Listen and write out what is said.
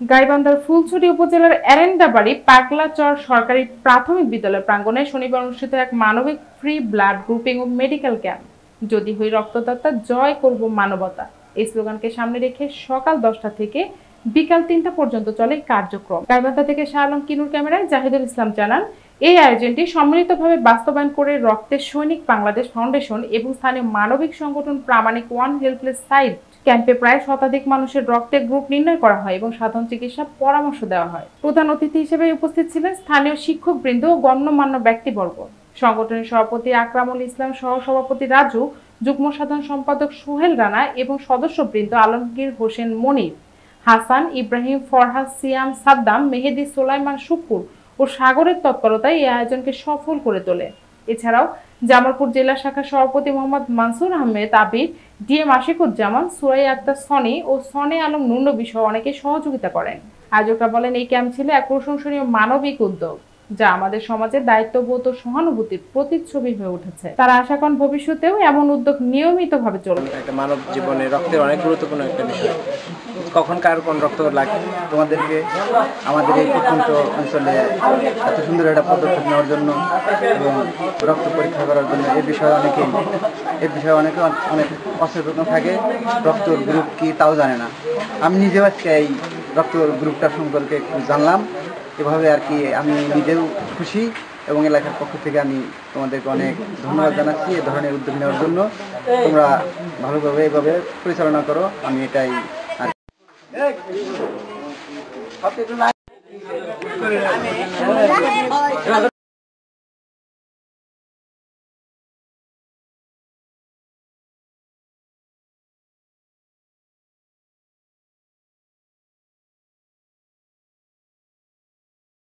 গাইবান্ধার ফুলছড়ি উপজেলার এরেন্দাবাড়ি পাগলাচর সরকারি প্রাথমিক বিদ্যালয় প্রাঙ্গণে শনিবার অনুষ্ঠিত এক মানবিক ফ্রি ব্লাড গ্রুপিং ও মেডিকেল ক্যাম্প যদি হই রক্তদাতা জয় করব মানবতা এই স্লোগানকে সামনে রেখে সকাল 10টা থেকে বিকাল 3টা পর্যন্ত চলে কার্যক্রম। গাইবান্ধা থেকে শাহ আলম কিনুর ক্যামেরায় জাহিদুল ইসলাম জানান, এই আয়োজনটি সম্মিলিতভাবে বাস্তবায়ন করে রক্তের সৈনিক বাংলাদেশ ফাউন্ডেশন এবং স্থানীয় মানবিক সংগঠন প্রামাণিক ওয়ান হেল্পলেস সাইড ক্যাম্পে প্রায় শতাধিক মানুষের রক্তের গ্রুপ নির্ণয় করা হয় এবং সাধারণ চিকিৎসা পরামর্শ দেওয়া হয়। প্রধান অতিথি হিসেবে উপস্থিত ছিলেন স্থানীয় শিক্ষকবৃন্দ ও গণ্যমান্য ব্যক্তিবর্গ। সংগঠনের সভাপতি আকরামুল ইসলাম, সহ-সভাপতি রাজু, যুগ্ম সাধারণ সম্পাদক সোহেল রানা এবং সদস্যবৃন্দ আলমগীর হোসেন মনির, হাসান, ইব্রাহিম, ফরহাদ, সিয়াম, সাদ্দাম, মেহেদি, সোলাইমান, শুকুর ও সাগরের তৎপরতায় এই আয়োজনকে সফল করে তোলে। এছাড়াও জামালপুর জেলা শাখার সভাপতি মোহাম্মদ মানসুর আহমেদ আবির, ডিএম আশিকুজ্জামান, সুরাইয়া আক্তার সনি ও সনে আলম নুন্নবী সহ অনেকে সহযোগিতা করেন। আয়োজকরা বলেন, এই ক্যাম্প ছিল এক প্রশংসনীয় মানবিক উদ্যোগ যা আমাদের সমাজে দায়িত্ববোধ ও সহানুভূতির প্রতিচ্ছবি হয়ে উঠেছে। তারা আশা করেন ভবিষ্যতেও এমন উদ্যোগ নিয়মিতভাবে চলবে। একটা মানব জীবনে রক্তের অনেক গুরুত্বপূর্ণ একটা বিষয়। কখন কার কোন রক্ত লাগে, তোমাদেরকে আমাদের এই প্রত্যন্ত অঞ্চলে এত সুন্দর একটা পদক্ষেপ নেওয়ার জন্য এবং রক্ত পরীক্ষা করার জন্য এই বিষয়ে অনেকে অনেক অসচেতন থাকে। রক্তর গ্রুপ কি তাও জানে না। আমি নিজেও আজকে এই রক্তর গ্রুপটা সম্পর্কে একটু জানলাম। এভাবে আর কি আমি নিজেও খুশি এবং এলাকার পক্ষ থেকে আমি তোমাদেরকে অনেক ধন্যবাদ জানাচ্ছি এ ধরনের উদ্যোগ নেওয়ার জন্য। তোমরা ভালোভাবে এভাবে পরিচালনা করো, আমি এটাই আর